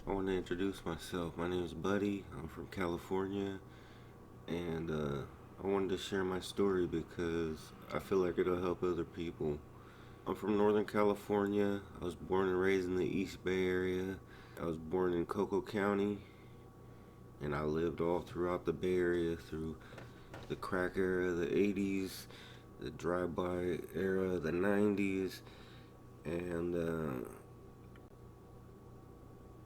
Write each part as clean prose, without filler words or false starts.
I want to introduce myself. My name is Buddy. I'm from California, and I wanted to share my story because I feel like it'll help other people. I'm from Northern California. I was born and raised in the East Bay area. I was born in Cocoa County, and I lived all throughout the Bay Area through the crack era, the 80s, the drive-by era, the 90s, and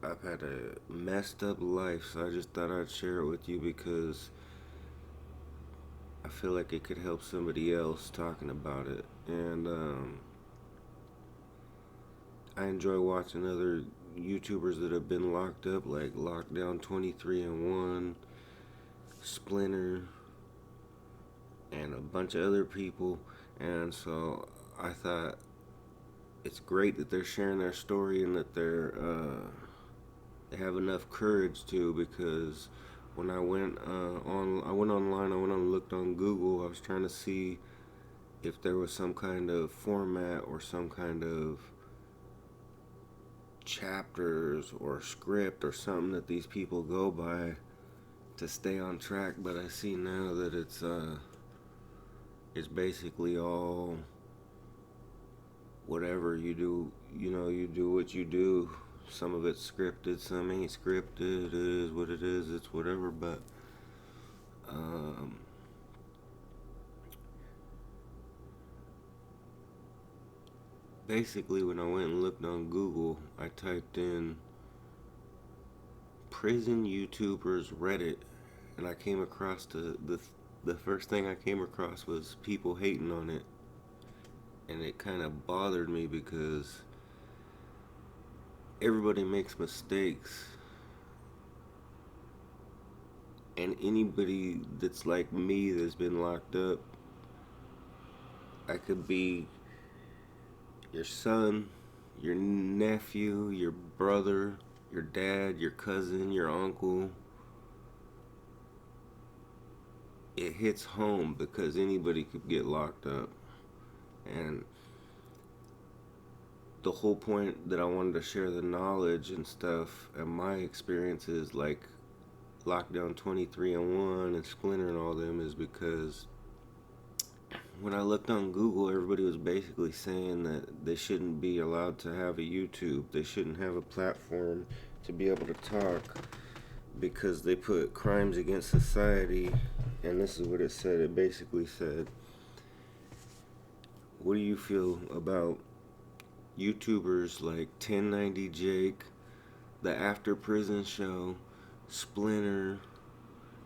I've had a messed up life, so I just thought I'd share it with you because I feel like it could help somebody else talking about it. And I enjoy watching other YouTubers that have been locked up, like Lockdown 23 and 1, Splinter, and a bunch of other people. And so I thought it's great that they're sharing their story and that they have enough courage to, because when I went online, I went on and looked on Google. I was trying to see if there was some kind of format or some kind of chapters or script or something that these people go by to stay on track. But I see now that it's basically all whatever you do. You do what you do. Some of it's scripted, some ain't scripted. It is what it is. It's whatever. But um, basically, when I went and looked on Google, I typed in prison YouTubers Reddit, and I came across the first thing I came across was people hating on it, and it kind of bothered me because everybody makes mistakes, and anybody that's like me that's been locked up, I could be your son, your nephew, your brother, your dad, your cousin, your uncle. It hits home because anybody could get locked up. And the whole point that I wanted to share the knowledge and stuff and my experiences, like Lockdown 23 and 1 and Splinter and all them, is because when I looked on Google, everybody was basically saying that they shouldn't be allowed to have a YouTube. They shouldn't have a platform to be able to talk because they put crimes against society. And this is what it said. It basically said, what do you feel about YouTubers like 1090 Jake, the After Prison Show, Splinter,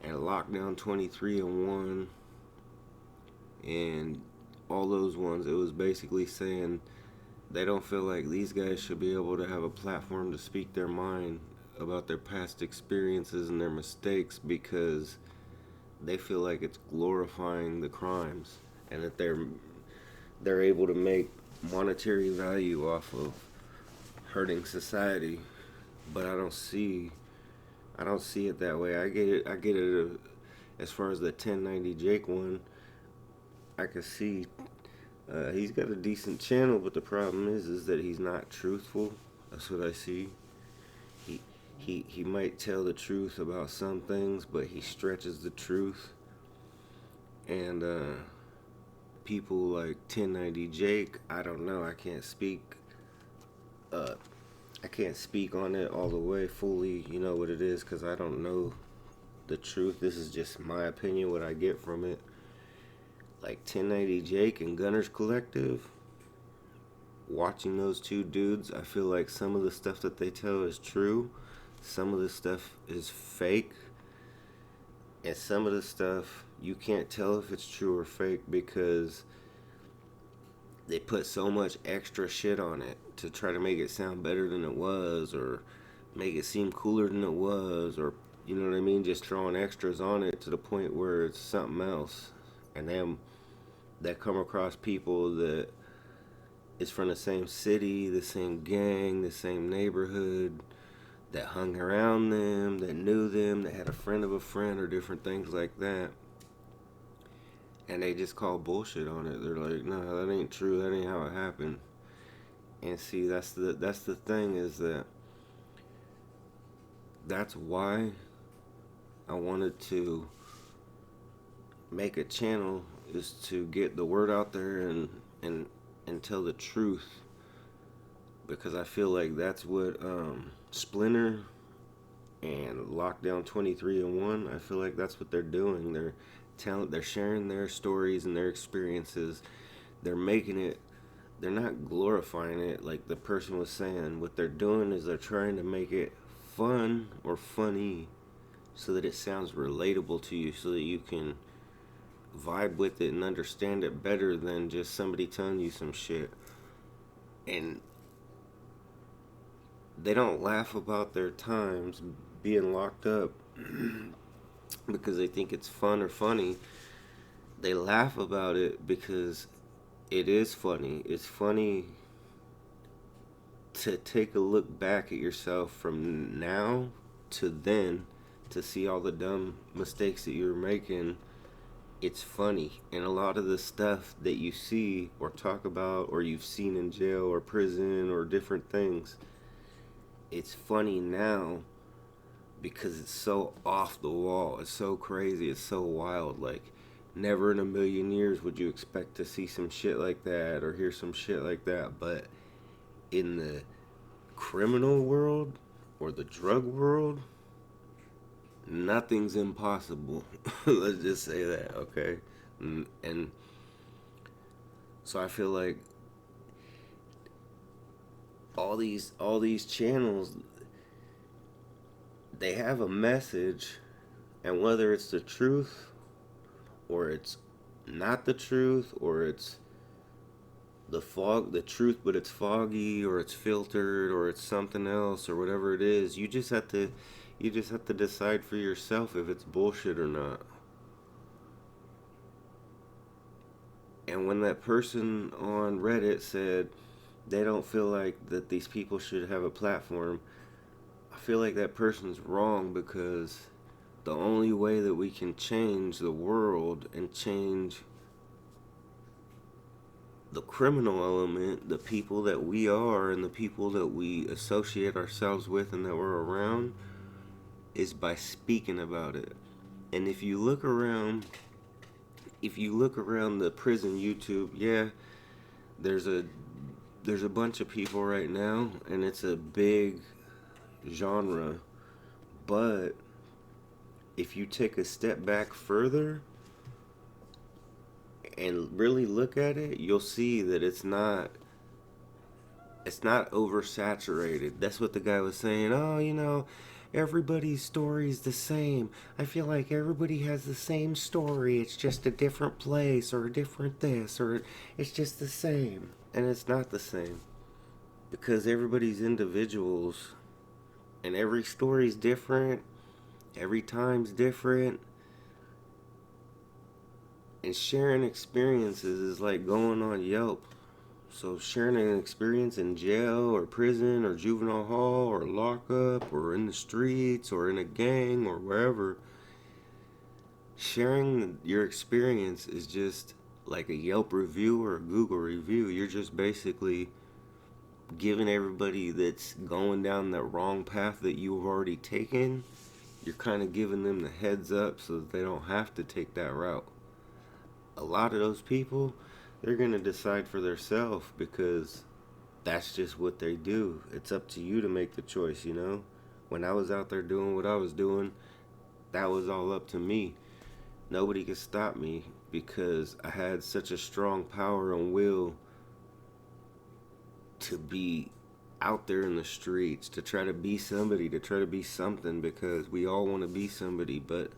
and Lockdown 23 and 1, and all those ones? It was basically saying they don't feel like these guys should be able to have a platform to speak their mind about their past experiences and their mistakes because they feel like it's glorifying the crimes, and that they're able to make monetary value off of hurting society. But I don't see it that way. I get it as far as the 1090 Jake one. I can see he's got a decent channel, but the problem is that he's not truthful. That's what I see. He he might tell the truth about some things, but he stretches the truth. And people like 1090 Jake, I don't know. Uh, I can't speak on it all the way fully. You know what it is, because I don't know the truth. This is just my opinion, what I get from it. Like 1090 Jake and Gunners Collective, watching those two dudes, I feel like some of the stuff that they tell is true, some of the stuff is fake, and some of the stuff you can't tell if it's true or fake because they put so much extra shit on it to try to make it sound better than it was, or make it seem cooler than it was, or you know what I mean, just throwing extras on it to the point where it's something else. And then that come across people that is from the same city, the same gang, the same neighborhood, that hung around them, that knew them, that had a friend of a friend, or different things like that. And they just call bullshit on it. They're like, no, that ain't true. That ain't how it happened. And see, that's the thing, is that that's why I wanted to make a channel, is to get the word out there and tell the truth, because I feel like that's what Splinter and Lockdown 23 and 1, I feel like that's what they're doing. They're sharing their stories and their experiences. They're making it, they're not glorifying it like the person was saying. What they're doing is they're trying to make it fun or funny so that it sounds relatable to you, so that you can vibe with it and understand it better than just somebody telling you some shit. And they don't laugh about their times being locked up because they think it's fun or funny. They laugh about it because it is funny. It's funny to take a look back at yourself from now to then, to see all the dumb mistakes that you're making. It's funny. And a lot of the stuff that you see or talk about or you've seen in jail or prison or different things, it's funny now because it's so off the wall. It's so crazy. It's so wild. Like, never in a million years would you expect to see some shit like that or hear some shit like that. But in the criminal world or the drug world, nothing's impossible. Let's just say that, okay? And so I feel like all these channels, they have a message, and whether it's the truth or it's not the truth, or it's the truth but it's foggy, or it's filtered, or it's something else, or whatever it is, you just have to decide for yourself if it's bullshit or not. And when that person on Reddit said they don't feel like that these people should have a platform, I feel like that person's wrong, because the only way that we can change the world and change the criminal element, the people that we are and the people that we associate ourselves with and that we're around, is by speaking about it. And if you look around the prison YouTube, yeah, there's a bunch of people right now, and it's a big genre. But if you take a step back further and really look at it, you'll see that it's not oversaturated. That's what the guy was saying. Oh, everybody's story is the same. I feel like everybody has the same story. It's just a different place or a different this, or it's just the same. And it's not the same, because everybody's individuals and every story's different. Every time's different. And sharing experiences is like going on Yelp. So sharing an experience in jail or prison or juvenile hall or lockup or in the streets or in a gang or wherever, sharing your experience is just like a Yelp review or a Google review. You're just basically giving everybody that's going down the wrong path that you've already taken, you're kind of giving them the heads up so that they don't have to take that route. A lot of those people, they're going to decide for themselves, because that's just what they do. It's up to you to make the choice, When I was out there doing what I was doing, that was all up to me. Nobody could stop me, because I had such a strong power and will to be out there in the streets, to try to be somebody, to try to be something, because we all want to be somebody. But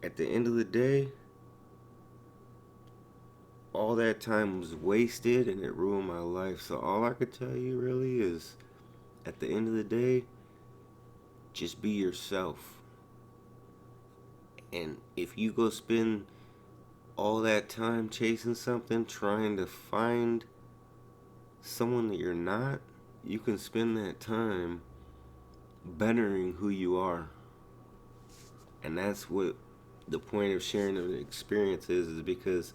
at the end of the day, all that time was wasted and it ruined my life. So all I could tell you really is, at the end of the day, just be yourself. And if you go spend all that time chasing something, trying to find someone that you're not, you can spend that time bettering who you are. And that's what the point of sharing an experience is because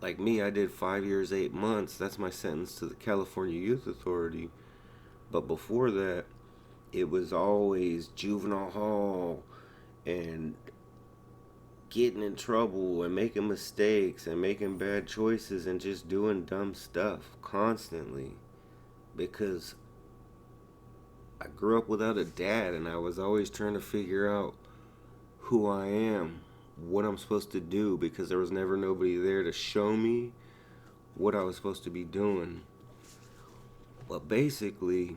like me, I did 5 years, 8 months. That's my sentence to the California Youth Authority. But before that, it was always Juvenile Hall and getting in trouble and making mistakes and making bad choices and just doing dumb stuff constantly. Because I grew up without a dad, and I was always trying to figure out who I am, what I'm supposed to do, because there was never nobody there to show me what I was supposed to be doing. But basically,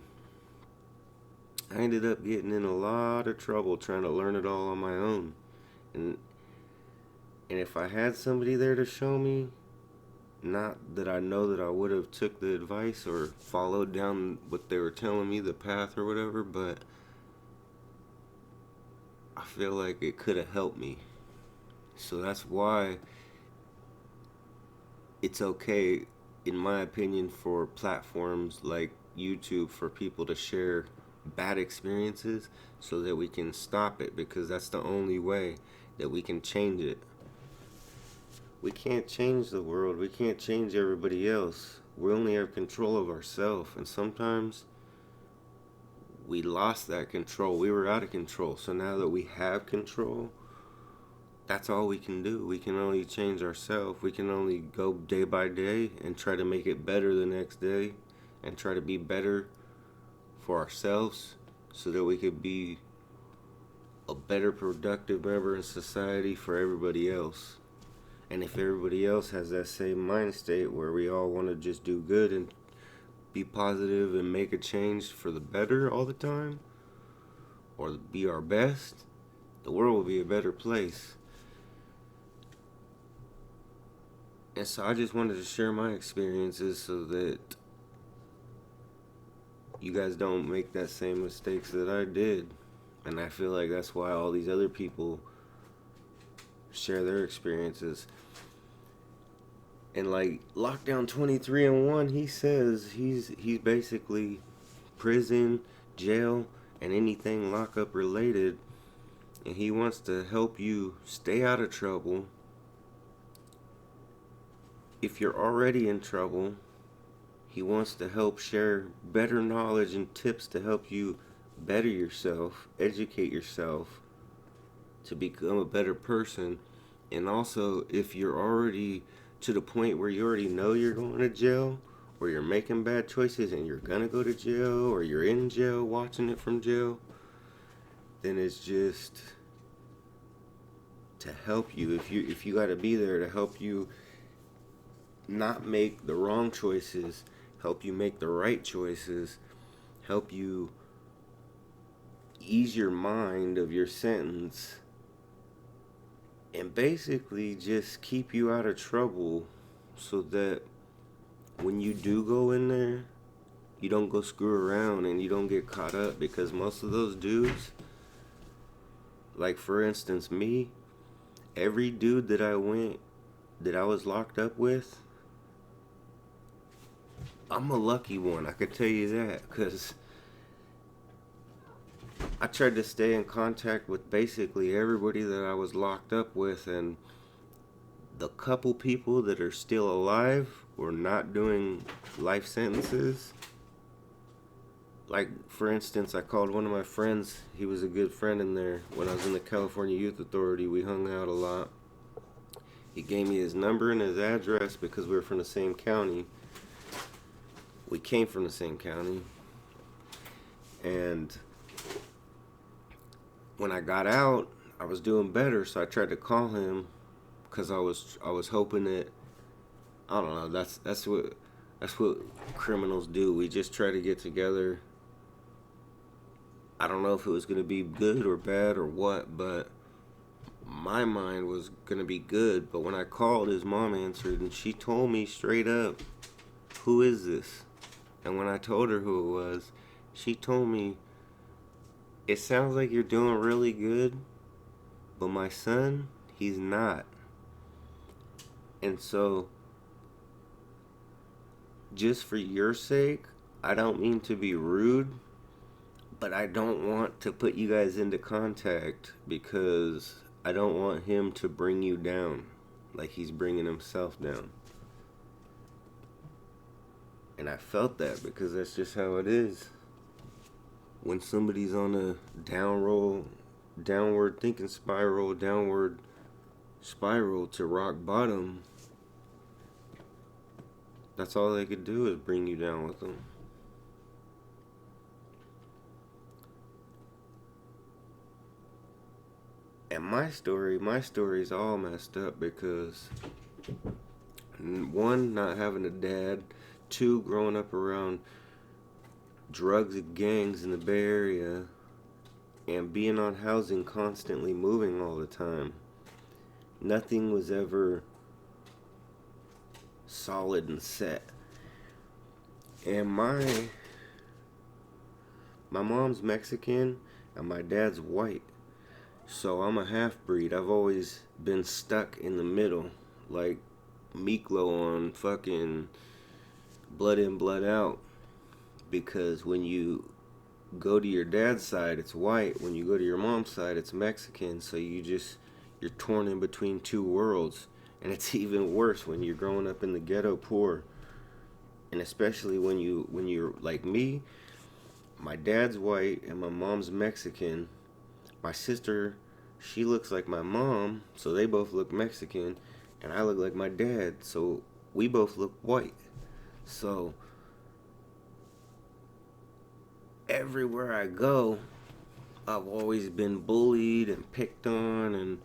I ended up getting in a lot of trouble trying to learn it all on my own. And and if I had somebody there to show me, not that I know that I would have took the advice or followed down what they were telling me, the path or whatever, but I feel like it could have helped me. So that's why it's okay, in my opinion, for platforms like YouTube for people to share bad experiences so that we can stop it, because that's the only way that we can change it. We can't change the world. We can't change everybody else. We only have control of ourselves. And sometimes we lost that control. We were out of control. So now that we have control, that's all we can do. We can only change ourselves. We can only go day by day and try to make it better the next day and try to be better for ourselves so that we could be a better productive member in society for everybody else. And if everybody else has that same mind state where we all want to just do good and be positive and make a change for the better all the time, or be our best, the world will be a better place. And so I just wanted to share my experiences so that you guys don't make that same mistakes that I did. And I feel like that's why all these other people share their experiences. And like Lockdown 23 and 1, he says he's basically prison, jail, and anything lockup related. And he wants to help you stay out of trouble. If you're already in trouble, he wants to help share better knowledge and tips to help you better yourself, educate yourself to become a better person. And also, if you're already to the point where you already know you're going to jail, or you're making bad choices and you're gonna go to jail, or you're in jail watching it from jail, then it's just to help you. If you got to be there to help you not make the wrong choices, help you make the right choices, help you ease your mind of your sentence, and basically just keep you out of trouble so that when you do go in there, you don't go screw around and you don't get caught up. Because most of those dudes, like for instance me, every dude that I was locked up with, I'm a lucky one, I could tell you that, because I tried to stay in contact with basically everybody that I was locked up with, and the couple people that are still alive or not doing life sentences. Like, for instance, I called one of my friends. He was a good friend in there. When I was in the California Youth Authority, we hung out a lot. He gave me his number and his address because we were from the same county. We came from the same county. And when I got out, I was doing better, so I tried to call him because I was hoping that, I don't know, that's what criminals do. We just try to get together. I don't know if it was going to be good or bad or what, but my mind was going to be good. But when I called, his mom answered, and she told me straight up, "Who is this?" And when I told her who it was, she told me, "It sounds like you're doing really good, but my son, he's not." And so, just for your sake, I don't mean to be rude, but I don't want to put you guys into contact because I don't want him to bring you down like he's bringing himself down. And I felt that because that's just how it is. when somebody's on a downward thinking spiral, downward spiral to rock bottom, that's all they could do is bring you down with them. And my story's all messed up because one, not having a dad, two, growing up around drugs and gangs in the Bay Area, and being on housing, constantly moving all the time. Nothing was ever solid and set. And my mom's Mexican and my dad's white. So I'm a half-breed. I've always been stuck in the middle, like Miklo on fucking Blood In, Blood Out. Because when you go to your dad's side, it's white. When you go to your mom's side, it's Mexican. So you're torn in between two worlds. And it's even worse when you're growing up in the ghetto poor. And especially when you're like me, my dad's white and my mom's Mexican. My sister, she looks like my mom, so they both look Mexican, and I look like my dad, so we both look white. So everywhere I go, I've always been bullied and picked on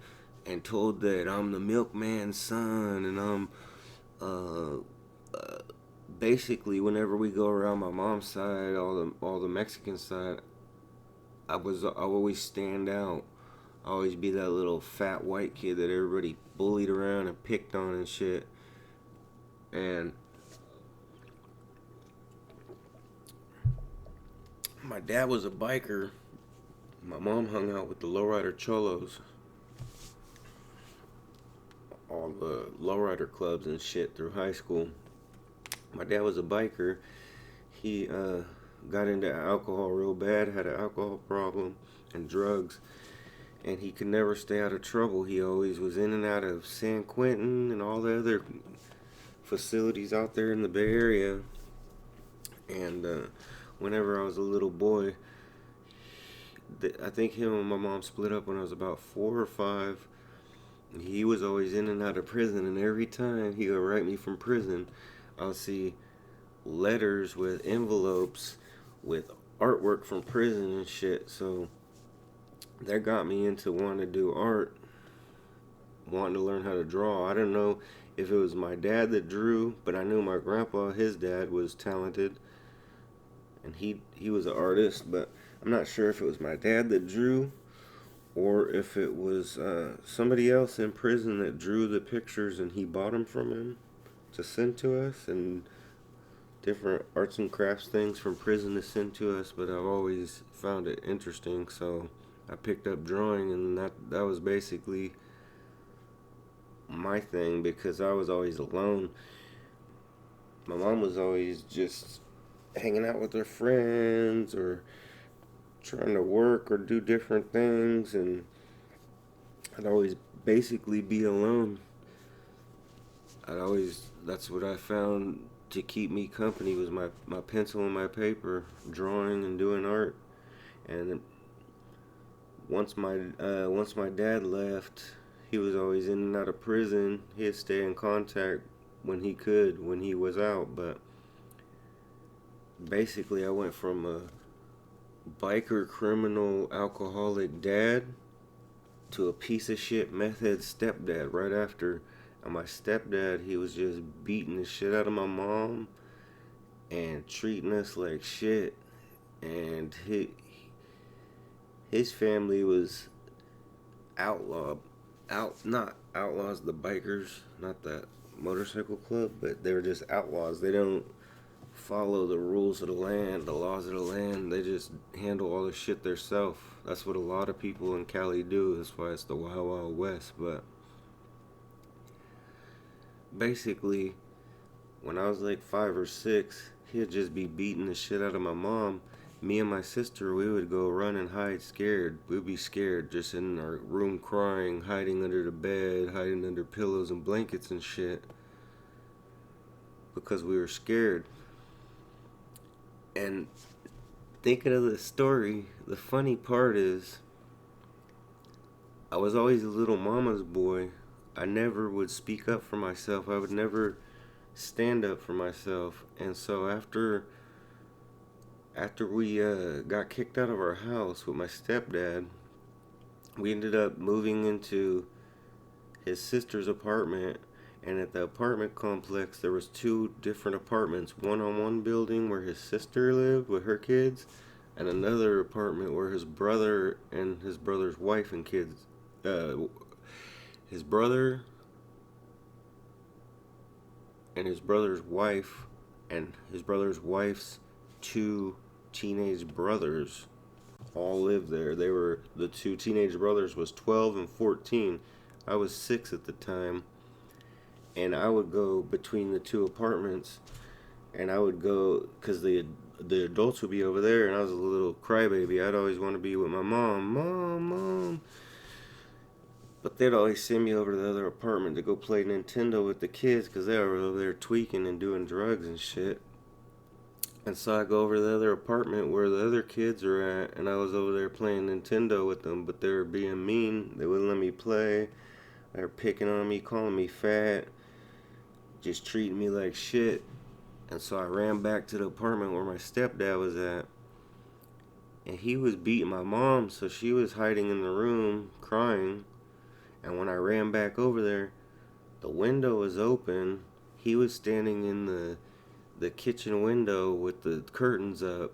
and told that I'm the milkman's son, and I'm basically whenever we go around my mom's side, all the Mexican side, I always stand out. I always be that little fat white kid that everybody bullied around and picked on and shit. And my dad was a biker. My mom hung out with the lowrider cholos. All the lowrider clubs and shit through high school. My dad was a biker. He got into alcohol real bad, had an alcohol problem and drugs, and he could never stay out of trouble. He always was in and out of San Quentin and all the other facilities out there in the Bay Area. And whenever I was a little boy, I think him and my mom split up when I was about 4 or 5. He was always in and out of prison, and every time he would write me from prison, I'll see letters with envelopes with artwork from prison and shit. So that got me into wanting to do art, wanting to learn how to draw. I don't know if it was my dad that drew, but I knew my grandpa, his dad, was talented, and he was an artist, but I'm not sure if it was my dad that drew or if it was somebody else in prison that drew the pictures and he bought them from him to send to us, and different arts and crafts things from prison to send to us. But I've always found it interesting, so I picked up drawing, and that was basically my thing because I was always alone. My mom was always just hanging out with her friends or trying to work or do different things, and I'd always basically be alone. That's what I found to keep me company was my pencil and my paper, drawing and doing art. And once my dad left, he was always in and out of prison. He'd stay in contact when he could, when he was out. But basically, I went from a biker, criminal, alcoholic dad to a piece of shit meth head stepdad right after. And my stepdad, he was just beating the shit out of my mom and treating us like shit. And his family was not outlaws, the bikers, not that motorcycle club, but they were just outlaws. They don't follow the rules of the land, the laws of the land. They just handle all the shit themselves. That's what a lot of people in Cali do. That's why it's the Wild Wild West. But basically, when I was like 5 or 6, he'd just be beating the shit out of my mom. Me and my sister, we would go run and hide scared. We'd be scared, just in our room crying, hiding under the bed, hiding under pillows and blankets and shit, because we were scared. And thinking of the story, the funny part is I was always a little mama's boy. I never would speak up for myself. I would never stand up for myself. And so after we got kicked out of our house with my stepdad, we ended up moving into his sister's apartment. And at the apartment complex, there was two different apartments. One on one building where his sister lived with her kids, and another apartment where his brother and his brother's wife and kids. His brother and his brother's wife and his brother's wife's two teenage brothers all lived there. They were the two teenage brothers was 12 and 14. I was 6 at the time, and I would go between the two apartments, and I would go because the adults would be over there, and I was a little crybaby. I'd always want to be with my mom. But they'd always send me over to the other apartment to go play Nintendo with the kids because they were over there tweaking and doing drugs and shit. And so I go over to the other apartment where the other kids are at, and I was over there playing Nintendo with them, but they were being mean. They wouldn't let me play. They were picking on me, calling me fat, just treating me like shit. And so I ran back to the apartment where my stepdad was at, and he was beating my mom, so she was hiding in the room crying. And when I ran back over there, the window was open. He was standing in the kitchen window with the curtains up,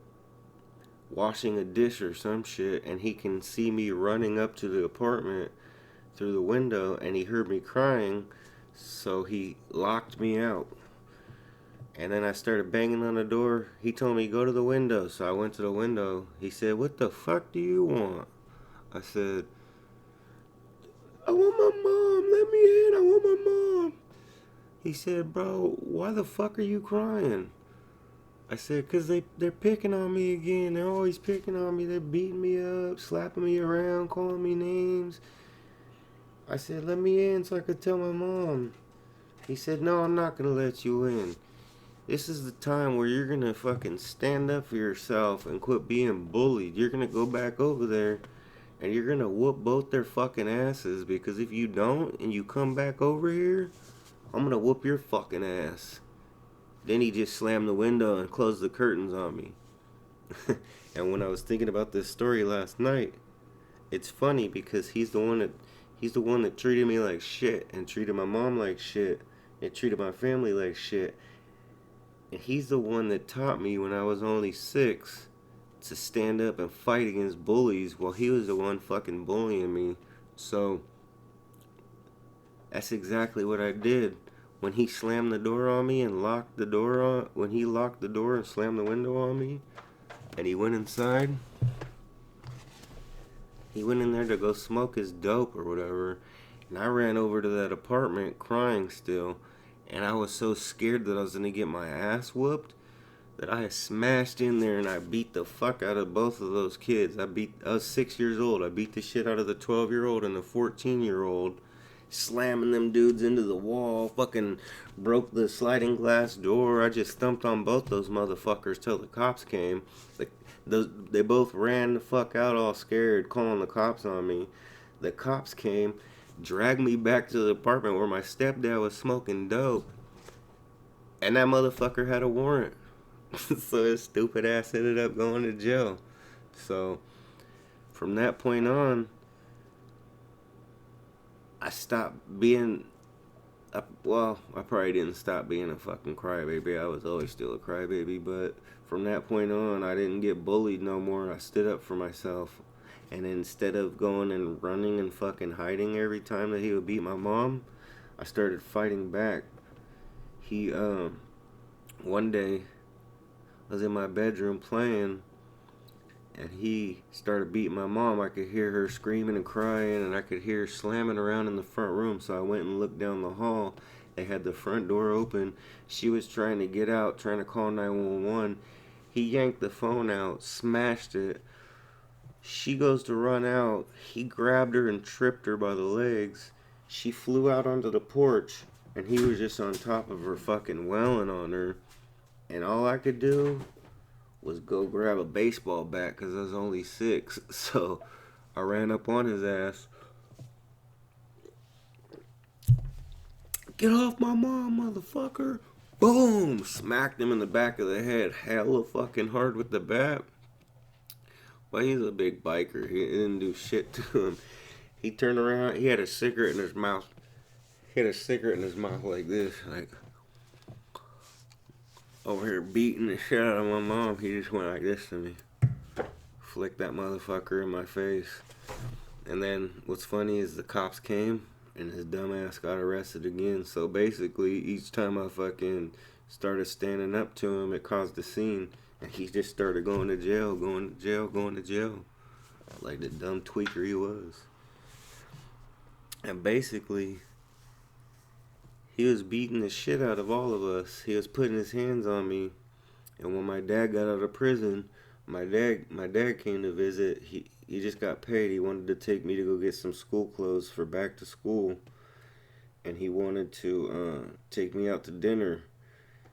washing a dish or some shit, and he can see me running up to the apartment through the window, and he heard me crying, so he locked me out. And then I started banging on the door. He told me, go to the window, so I went to the window. He said, what the fuck do you want? I said, I want my mom. Let me in. I want my mom. He said, bro, why the fuck are you crying? I said, because they're picking on me again. They're always picking on me. They're beating me up, slapping me around, calling me names. I said, let me in so I could tell my mom. He said, no, I'm not going to let you in. This is the time where you're going to fucking stand up for yourself and quit being bullied. You're going to go back over there and you're going to whoop both their fucking asses, because if you don't and you come back over here, I'm going to whoop your fucking ass. Then he just slammed the window and closed the curtains on me. And when I was thinking about this story last night, it's funny because he's the one that treated me like shit and treated my mom like shit and treated my family like shit. And he's the one that taught me when I was only 6 to stand up and fight against bullies, while he was the one fucking bullying me. So that's exactly what I did. When he slammed the door on me and locked the door on, when he locked the door and slammed the window on me, and he went inside, he went in there to go smoke his dope or whatever, and I ran over to that apartment crying still, and I was so scared that I was gonna get my ass whooped that I smashed in there and I beat the fuck out of both of those kids. I was 6 years old. I beat the shit out of the 12-year-old and the 14-year-old, slamming them dudes into the wall, fucking broke the sliding glass door. I just thumped on both those motherfuckers till the cops came. They both ran the fuck out all scared, calling the cops on me. The cops came, dragged me back to the apartment where my stepdad was smoking dope, and that motherfucker had a warrant. So his stupid ass ended up going to jail. So from that point on, I stopped being, I probably didn't stop being a fucking crybaby. I was always still a crybaby, but from that point on, I didn't get bullied no more. I stood up for myself. And instead of going and running and fucking hiding every time that he would beat my mom, I started fighting back. One day, I was in my bedroom playing, and he started beating my mom. I could hear her screaming and crying, and I could hear her slamming around in the front room. So I went and looked down the hall. They had the front door open. She was trying to get out, trying to call 911. He yanked the phone out, smashed it. She goes to run out. He grabbed her and tripped her by the legs. She flew out onto the porch, and he was just on top of her fucking wailing on her. And all I could do was go grab a baseball bat because I was only 6. So I ran up on his ass. Get off my mom, motherfucker. Boom! Smacked him in the back of the head hella fucking hard with the bat. But he's a big biker. He didn't do shit to him. He turned around. He had a cigarette in his mouth. He had a cigarette in his mouth like this. Like, over here beating the shit out of my mom. He just went like this to me. Flicked that motherfucker in my face. And then what's funny is the cops came and his dumb ass got arrested again. So basically, each time I fucking started standing up to him, it caused a scene. And he just started going to jail, going to jail, going to jail. Like the dumb tweaker he was. And basically, he was beating the shit out of all of us. He was putting his hands on me. And when my dad got out of prison, my dad came to visit. He just got paid. He wanted to take me to go get some school clothes for back to school. And he wanted to take me out to dinner.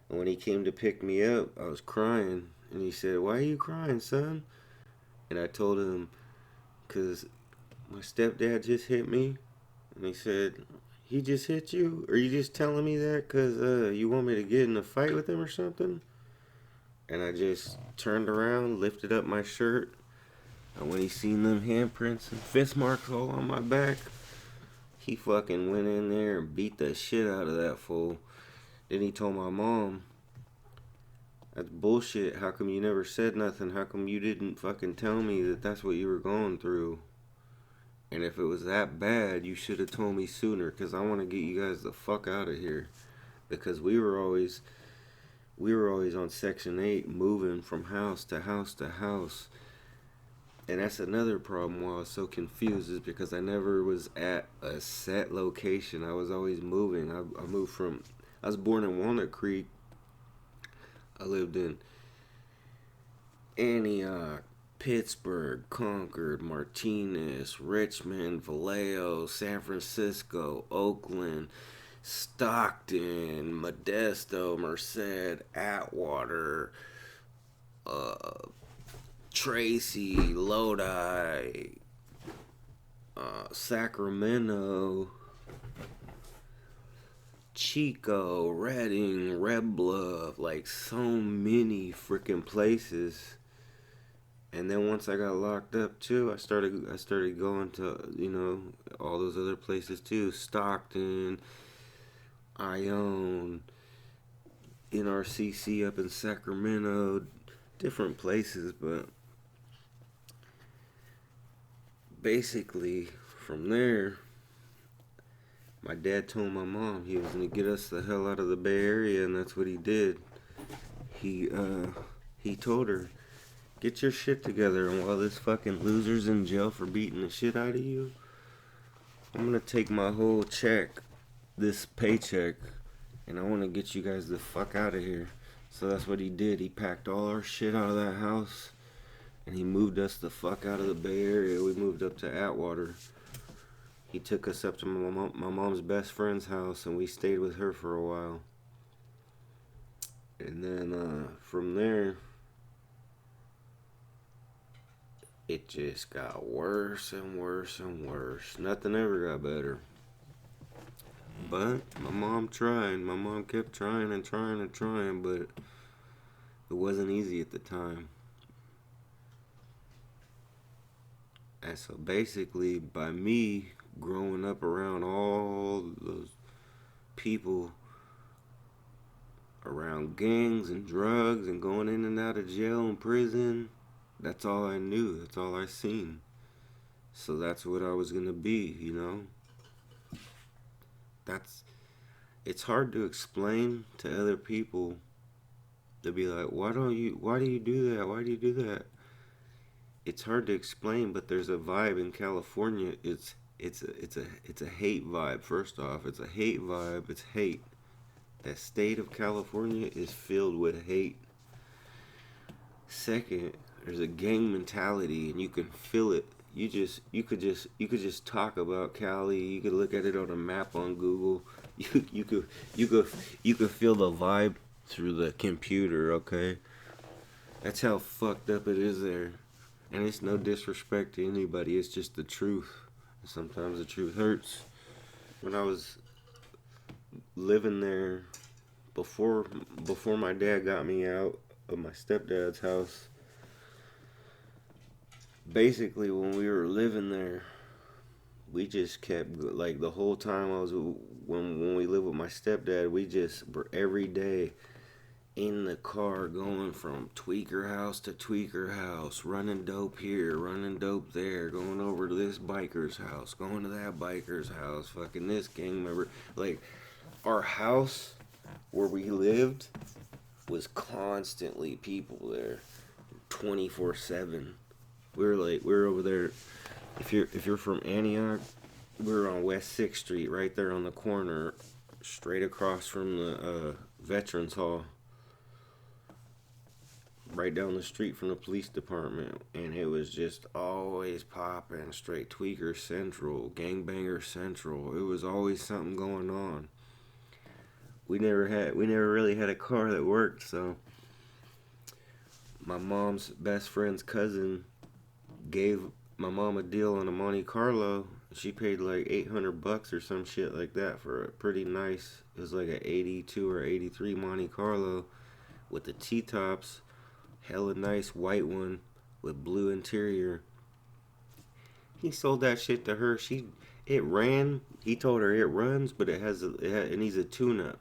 And when he came to pick me up, I was crying. And he said, "Why are you crying, son?" And I told him, "Because my stepdad just hit me." And he said, "He just hit you? Are you just telling me that because you want me to get in a fight with him or something?" And I just turned around, lifted up my shirt. And when he seen them handprints and fist marks all on my back, he fucking went in there and beat the shit out of that fool. Then he told my mom, "That's bullshit. How come you never said nothing? How come you didn't fucking tell me that that's what you were going through? And if it was that bad, you should have told me sooner, because I want to get you guys the fuck out of here." Because we were always on Section 8, moving from house to house to house. And that's another problem why I was so confused, is because I never was at a set location. I was always moving. I was born in Walnut Creek. I lived in Antioch, Pittsburgh, Concord, Martinez, Richmond, Vallejo, San Francisco, Oakland, Stockton, Modesto, Merced, Atwater, Tracy, Lodi, Sacramento, Chico, Redding, Red Bluff, like so many freaking places. And then once I got locked up too, I started going to, all those other places too. Stockton, Ione, NRCC up in Sacramento, different places. But basically from there, my dad told my mom he was going to get us the hell out of the Bay Area, and that's what he did. He told her, "Get your shit together, and while this fucking loser's in jail for beating the shit out of you, I'm going to take my whole check, this paycheck, and I want to get you guys the fuck out of here." So that's what he did. He packed all our shit out of that house, and he moved us the fuck out of the Bay Area. We moved up to Atwater. He took us up to my mom's best friend's house, and we stayed with her for a while. And then from there, it just got worse and worse and worse. Nothing ever got better. But my mom tried. My mom kept trying and trying and trying, but it wasn't easy at the time. And so basically, by me growing up around all those people, around gangs and drugs and going in and out of jail and prison, that's all I knew. That's all I seen. So that's what I was going to be, It's hard to explain to other people. To be like, why do you do that? Why do you do that? It's hard to explain, but there's a vibe in California. It's a hate vibe. First off, it's a hate vibe. It's hate. That state of California is filled with hate. Second, there's a gang mentality, and you can feel it. You could just talk about Cali. You could look at it on a map on Google. You could feel the vibe through the computer. Okay. That's how fucked up it is there. And it's no disrespect to anybody, it's just the truth. Sometimes the truth hurts. When I was living there before my dad got me out of my stepdad's house, basically when we were living there, we just kept like the whole time I was when we lived with my stepdad, we just were every day in the car going from tweaker house to tweaker house, running dope here, running dope there, going over to this biker's house, going to that biker's house, fucking this gang member. Like, our house where we lived was constantly people there, 24/7. We were over there. If you're from Antioch, we were on West 6th Street, right there on the corner, straight across from the Veterans Hall, right down the street from the police department. And it was just always popping, straight tweaker central, gangbanger central. It was always something going on. We never really had a car that worked, so my mom's best friend's cousin gave my mom a deal on a Monte Carlo. She paid like $800 or some shit like that for a pretty nice, it was like a 82 or 83 Monte Carlo with the T-tops, hella nice white one with blue interior. He sold that shit to her. It ran. He told her it runs, but it needs a tune-up.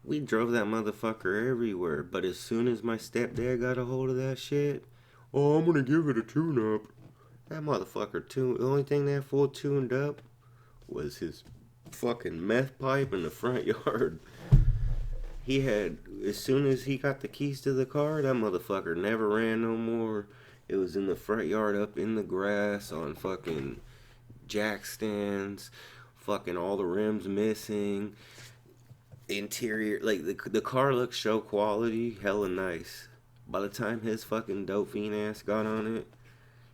We drove that motherfucker everywhere, but as soon as my stepdad got a hold of that shit, oh, I'm gonna give it a tune-up. That motherfucker the only thing that fool tuned up was his fucking meth pipe in the front yard. As soon as he got the keys to the car, that motherfucker never ran no more. It was in the front yard, up in the grass, on fucking jack stands, fucking all the rims missing. Interior, like the car looks show quality, hella nice. By the time his fucking dope fiend ass got on it,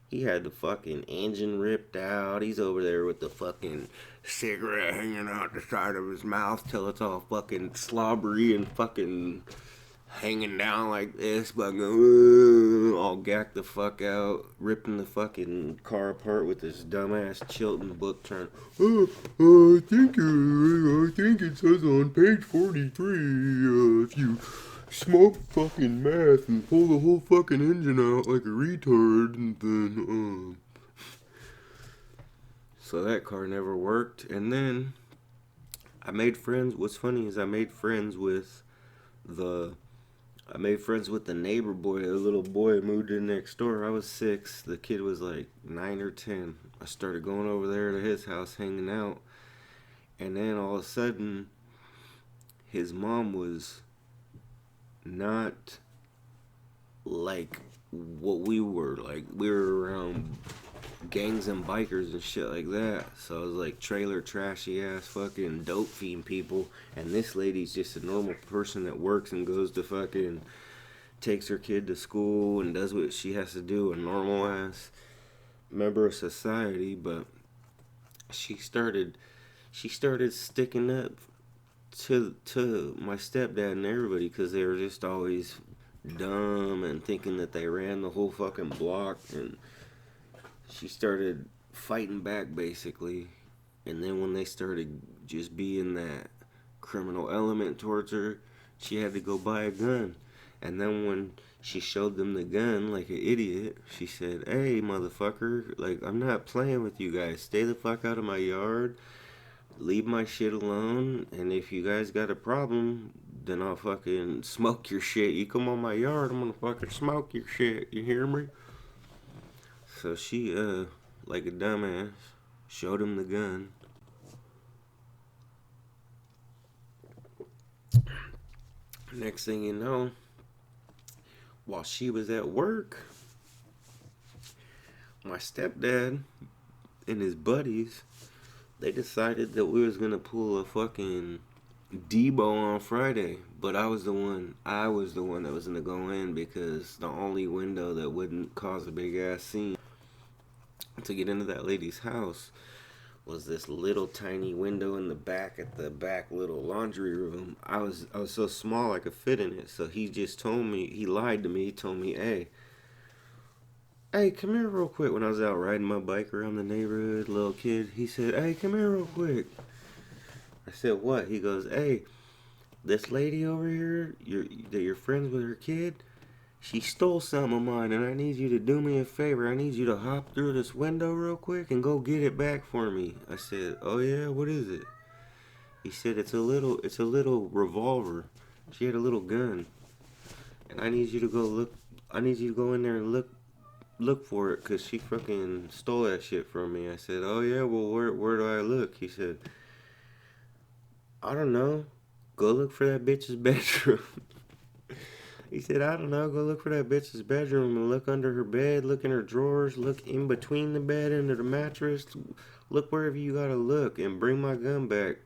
he had the fucking engine ripped out. He's over there with the fucking cigarette hanging out the side of his mouth till it's all fucking slobbery and fucking hanging down like this, fucking all gacked the fuck out, ripping the fucking car apart with this dumbass Chilton book trying. I think it says on page 43, if you smoke fucking meth and pull the whole fucking engine out like a retard, and then so that car never worked. And then I made friends. What's funny is I made friends with the neighbor boy. A little boy moved in next door. I was 6. The kid was like 9 or 10. I started going over there to his house, hanging out. And then all of a sudden, his mom was not like what we were. Like, we were around gangs and bikers and shit like that. So it was like trailer trashy ass fucking dope fiend people. And this lady's just a normal person that works and goes to fucking, takes her kid to school and does what she has to do, a normal ass member of society. But she started sticking up to my stepdad and everybody, because they were just always dumb and thinking that they ran the whole fucking block. And she started fighting back, basically. And then when they started just being that criminal element towards her, she had to go buy a gun. And then when she showed them the gun like an idiot, she said, "Hey, motherfucker, like, I'm not playing with you guys. Stay the fuck out of my yard. Leave my shit alone. And if you guys got a problem, then I'll fucking smoke your shit. You come on my yard, I'm gonna fucking smoke your shit. You hear me?" So she, like a dumbass, showed him the gun. Next thing you know, while she was at work, my stepdad and his buddies, they decided that we was gonna pull a fucking Debo on Friday. But I was the one that was gonna go in, because the only window that wouldn't cause a big ass scene to get into that lady's house was this little tiny window in the back at the back little laundry room. I was so small I could fit in it. So he just told me, he lied to me. He told me, hey, come here real quick. When I was out riding my bike around the neighborhood, little kid, he said, hey, come here real quick. I said, what? He goes, hey, this lady over here, that you're friends with her kid, she stole some of mine, and I need you to do me a favor. I need you to hop through this window real quick and go get it back for me. I said, oh yeah, what is it? He said, it's a little revolver. She had a little gun, and I need you to go look. I need you to go in there and look for it, cause she fucking stole that shit from me. I said, oh yeah, well where do I look? He said, I don't know. Go look for that bitch's bedroom. He said, I don't know, go look for that bitch's bedroom and look under her bed, look in her drawers, look in between the bed, under the mattress, look wherever you gotta look, and bring my gun back,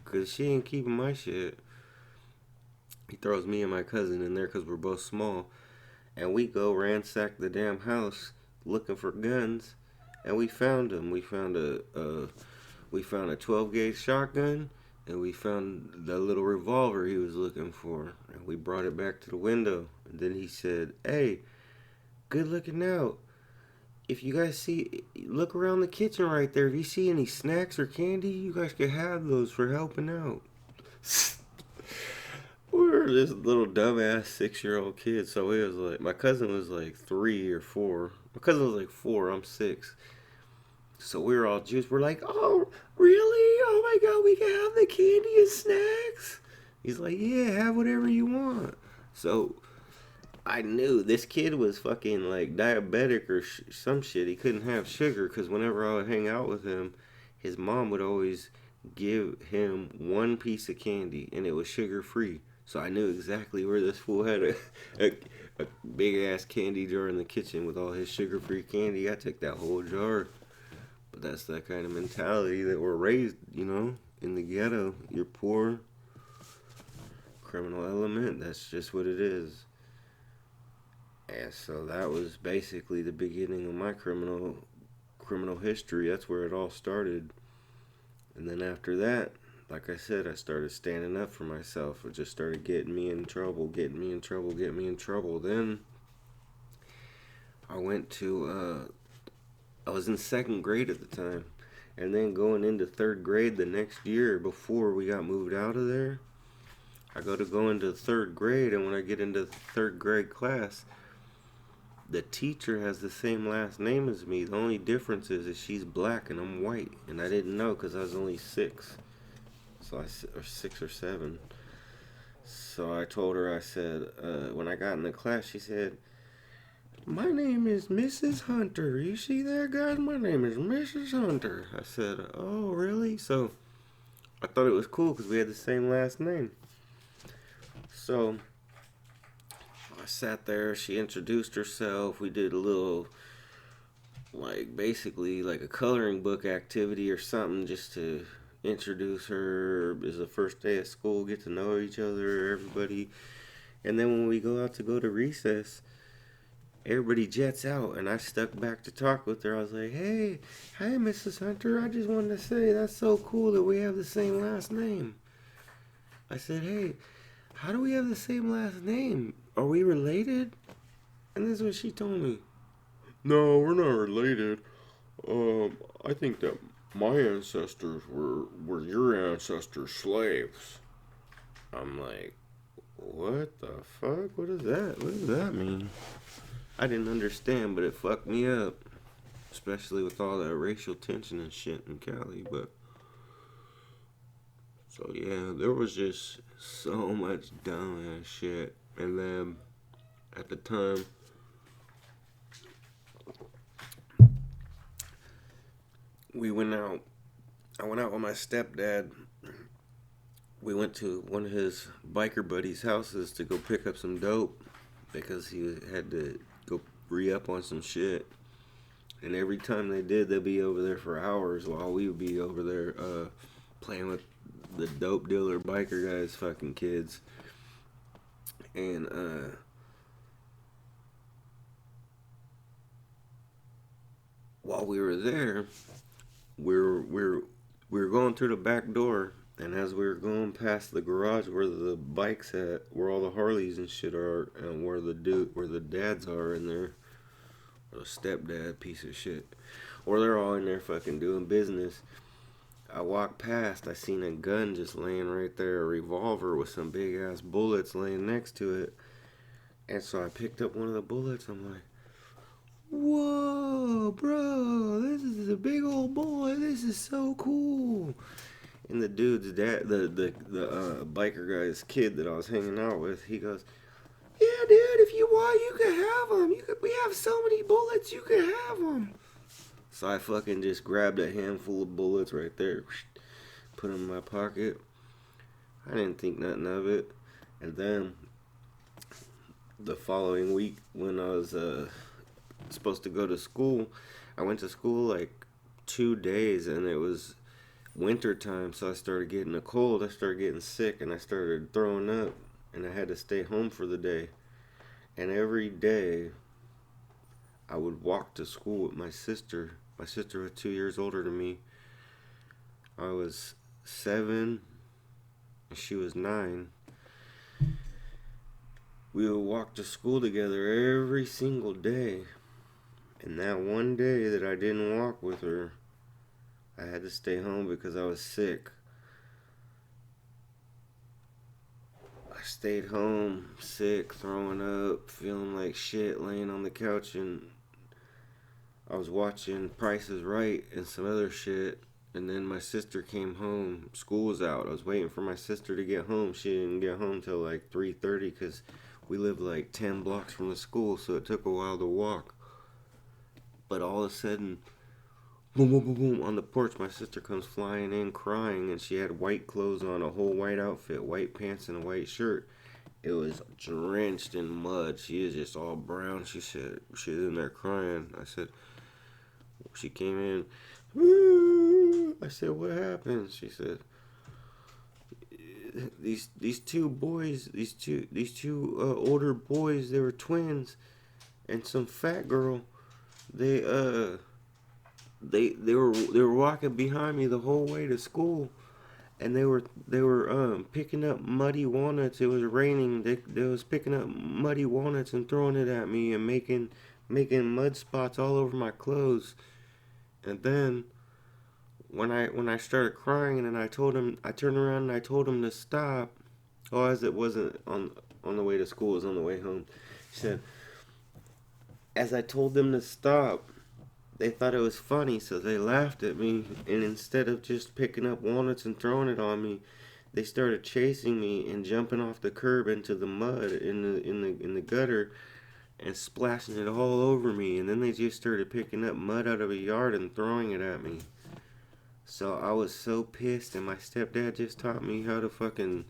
cause she ain't keeping my shit. He throws me and my cousin in there cause we're both small, and we go ransack the damn house looking for guns, and we found them. We found a 12 gauge shotgun, and we found the little revolver he was looking for, and we brought it back to the window. And then he said, hey, good looking out. If you guys see, look around the kitchen right there. If you see any snacks or candy, you guys can have those for helping out. We were this little dumbass 6-year-old kid. So he was like, my cousin was like 3 or 4. My cousin was like 4, I'm 6. So we were all juiced. We're like, oh, really? Oh my God, we can have the candy and snacks? He's like, yeah, have whatever you want. So I knew this kid was fucking like diabetic or some shit. He couldn't have sugar because whenever I would hang out with him, his mom would always give him one piece of candy and it was sugar free. So I knew exactly where this fool had a big ass candy jar in the kitchen with all his sugar free candy. I took that whole jar. But that's that kind of mentality that we're raised, in the ghetto. You're poor, criminal element. That's just what it is. And so that was basically the beginning of my criminal history. That's where it all started. And then after that, like I said, I started standing up for myself. It just started getting me in trouble. Then I went to I was in 2nd grade at the time, and then going into 3rd grade the next year before we got moved out of there, I go into 3rd grade, and when I get into 3rd grade class, the teacher has the same last name as me. The only difference is she's black and I'm white, and I didn't know because I was only 6, or 6 or 7. So I told her, I said, when I got in the class, she said, my name is Mrs. Hunter. You see that, guys? My name is Mrs. Hunter. I said, oh, really? So I thought it was cool because we had the same last name. So I sat there. She introduced herself. We did a little, basically like a coloring book activity or something just to introduce her. It was the first day of school, get to know each other, everybody. And then when we go to recess, everybody jets out, and I stuck back to talk with her. I was like, hey, Mrs. Hunter, I just wanted to say that's so cool that we have the same last name. I said, hey, how do we have the same last name? Are we related? And this is what she told me. No, we're not related. I think that my ancestors were your ancestors' slaves. I'm like, what the fuck? What is that? What does that mean? I didn't understand, but it fucked me up. Especially with all that racial tension and shit in Cali, but... So yeah, there was just so much dumb ass shit. And then, at the time, I went out with my stepdad. We went to one of his biker buddies' houses to go pick up some dope because he had to go re-up on some shit. And every time they did, they'd be over there for hours while we would be over there playing with the dope dealer biker guys' fucking kids. And while we were there, we're we were going through the back door, and as we were going past the garage where the bikes at, where all the Harleys and shit are, and where the dads are in there, or the stepdad piece of shit, or they're all in there fucking doing business. I walked past, I seen a gun just laying right there, a revolver with some big ass bullets laying next to it. And so I picked up one of the bullets. I'm like, whoa, bro, this is a big old boy. This is so cool. And the dude's dad, the biker guy's kid that I was hanging out with, he goes, yeah, dude, if you want, you can have them. We have so many bullets, you can have them. So I fucking just grabbed a handful of bullets right there, put them in my pocket. I didn't think nothing of it. And then the following week, when I was supposed to go to school, I went to school like 2 days, and it was winter time, so I started getting a cold. I started getting sick, and I started throwing up, and I had to stay home for the day. And every day, I would walk to school with my sister. My sister was 2 years older than me. I was 7, and she was 9. We would walk to school together every single day. And that one day that I didn't walk with her, I had to stay home because I was sick. I stayed home, sick, throwing up, feeling like shit, laying on the couch, and I was watching Price is Right and some other shit. And then my sister came home. School was out. I was waiting for my sister to get home. She didn't get home till like 3:30 because we lived like 10 blocks from the school, so it took a while to walk. But all of a sudden, boom, boom, boom, boom, on the porch, my sister comes flying in crying, and she had white clothes on, a whole white outfit, white pants and a white shirt. It was drenched in mud. She is just all brown. She said, she's in there crying. I said, she came in. I said, what happened? She said, these two boys, these two older boys, they were twins, and some fat girl. They were walking behind me the whole way to school, and they were picking up muddy walnuts. It was raining. They was picking up muddy walnuts and throwing it at me and making mud spots all over my clothes. And then when I started crying, and then I turned around and I told him to stop. Oh, as it wasn't on the way to school, it was on the way home. She said, as I told them to stop, they thought it was funny, so they laughed at me. And instead of just picking up walnuts and throwing it on me, they started chasing me and jumping off the curb into the mud in the gutter and splashing it all over me. And then they just started picking up mud out of a yard and throwing it at me. So I was so pissed, and my stepdad just taught me how to fucking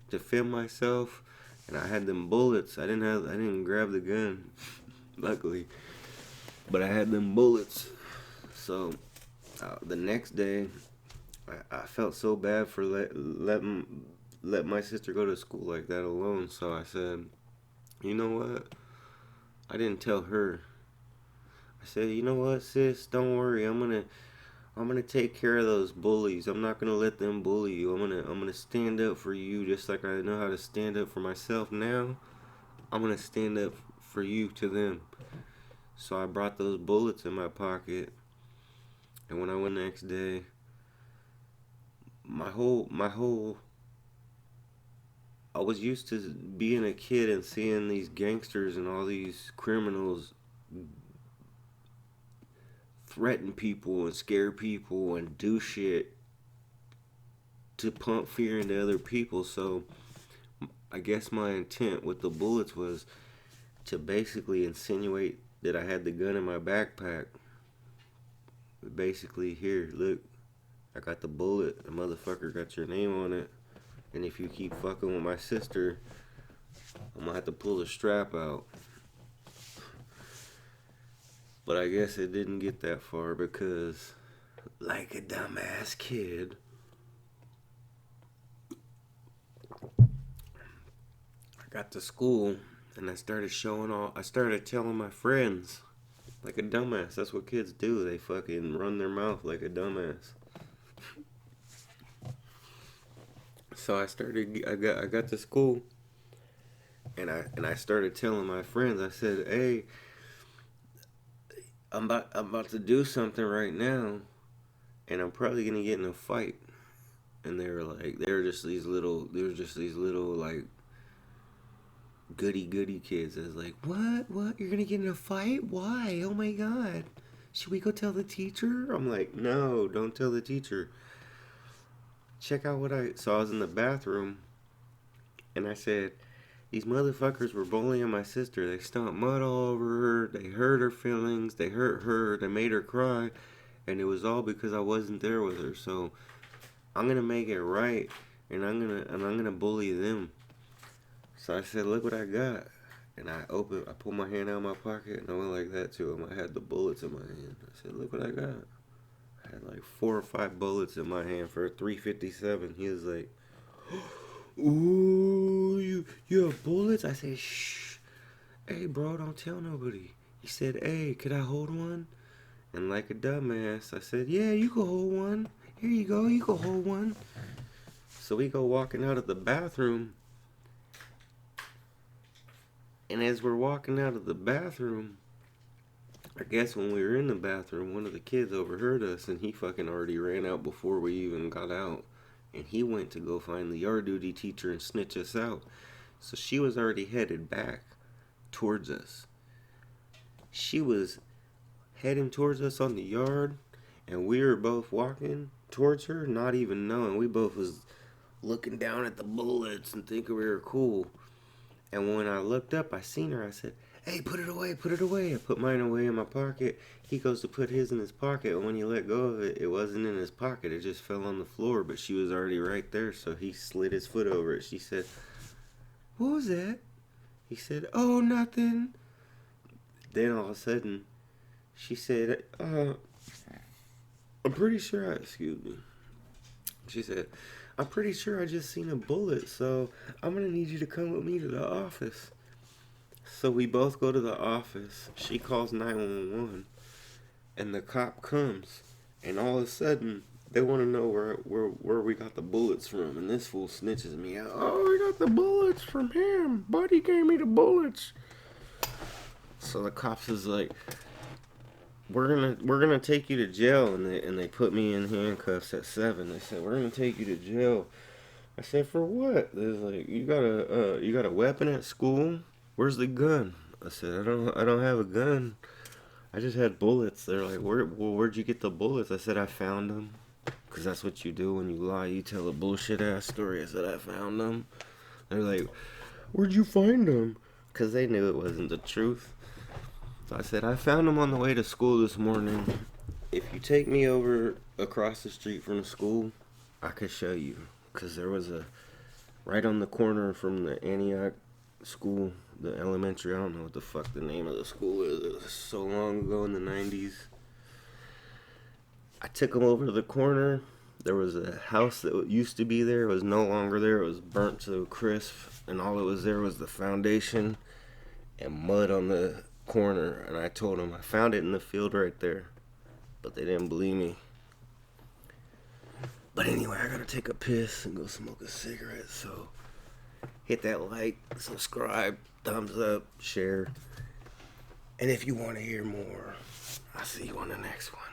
defend myself. And I had them bullets. I didn't grab the gun, luckily, but I had them bullets. So the next day, I felt so bad for let my sister go to school like that alone. So I said, you know what? I didn't tell her. I said, you know what, sis? Don't worry. I'm gonna take care of those bullies. I'm not gonna let them bully you. I'm gonna stand up for you just like I know how to stand up for myself now. I'm gonna stand up for you to them. So I brought those bullets in my pocket, and when I went the next day, my whole I was used to being a kid and seeing these gangsters and all these criminals threaten people and scare people and do shit to pump fear into other people. So I guess my intent with the bullets was to basically insinuate that I had the gun in my backpack. Basically, here, look, I got the bullet. The motherfucker got your name on it. And if you keep fucking with my sister, I'm gonna have to pull the strap out. But I guess it didn't get that far because, like a dumbass kid, I got to school and I started telling my friends Like a dumbass. That's what kids do. They fucking run their mouth like a dumbass. So I got to school, and I started telling my friends. I said, "Hey, I'm about to do something right now, and I'm probably gonna get in a fight." And they were just these little like goody kids. I was like, what? You're gonna get in a fight? Why? Oh my god! Should we go tell the teacher? I'm like, no, don't tell the teacher. Check out what I. So I was in the bathroom, and I said, these motherfuckers were bullying my sister. They stomped mud all over her. They hurt her feelings. They hurt her. They made her cry, and it was all because I wasn't there with her. So I'm gonna make it right, and I'm gonna bully them. So I said, look what I got. And I pulled my hand out of my pocket, and I went like that to him. I had the bullets in my hand. I said, look what I got. I had like 4 or 5 bullets in my hand for a 357. He was like, ooh, you have bullets? I said, shh. Hey, bro, don't tell nobody. He said, hey, could I hold one? And like a dumbass, I said, yeah, you can hold one. Here you go, you can hold one. So we go walking out of the bathroom. And as we're walking out of the bathroom, I guess when we were in the bathroom, one of the kids overheard us, and he fucking already ran out before we even got out. And he went to go find the yard duty teacher and snitch us out. So she was already headed back towards us. She was heading towards us on the yard, and we were both walking towards her, not even knowing. We both was looking down at the bullets and thinking we were cool. And when I looked up, I seen her. I said, hey, put it away, put it away. I put mine away in my pocket. He goes to put his in his pocket, and when he let go of it, it wasn't in his pocket. It just fell on the floor, but she was already right there, so he slid his foot over it. She said, what was that? He said, oh, nothing. Then all of a sudden, she said, I'm pretty sure excuse me. She said, I'm pretty sure I just seen a bullet, so I'm going to need you to come with me to the office. So we both go to the office. She calls 911, and the cop comes. And all of a sudden, they want to know where we got the bullets from. And this fool snitches me out. Oh, I got the bullets from him. Buddy gave me the bullets. So the cops is like, we're gonna take you to jail, and they put me in handcuffs at 7. They said, we're gonna take you to jail. I said, for what? They're like, you got a weapon at school? Where's the gun? I said, I don't have a gun. I just had bullets. They're like, where'd you get the bullets? I said, I found them. Because that's what you do when you lie. You tell a bullshit ass story. I said, I found them. They're like, where'd you find them? Because they knew it wasn't the truth. So I said, I found them on the way to school this morning. If you take me over across the street from the school, I could show you. Because there was right on the corner from the Antioch school, the elementary, I don't know what the fuck the name of the school is. It was so long ago in the 90s. I took them over to the corner. There was a house that used to be there. It was no longer there. It was burnt to a crisp. And all it was there was the foundation and mud on the corner. And I told them I found it in the field right there. But they didn't believe me. But anyway, I gotta take a piss and go smoke a cigarette. So hit that like, subscribe, thumbs up, share. And if you want to hear more, I'll see you on the next one.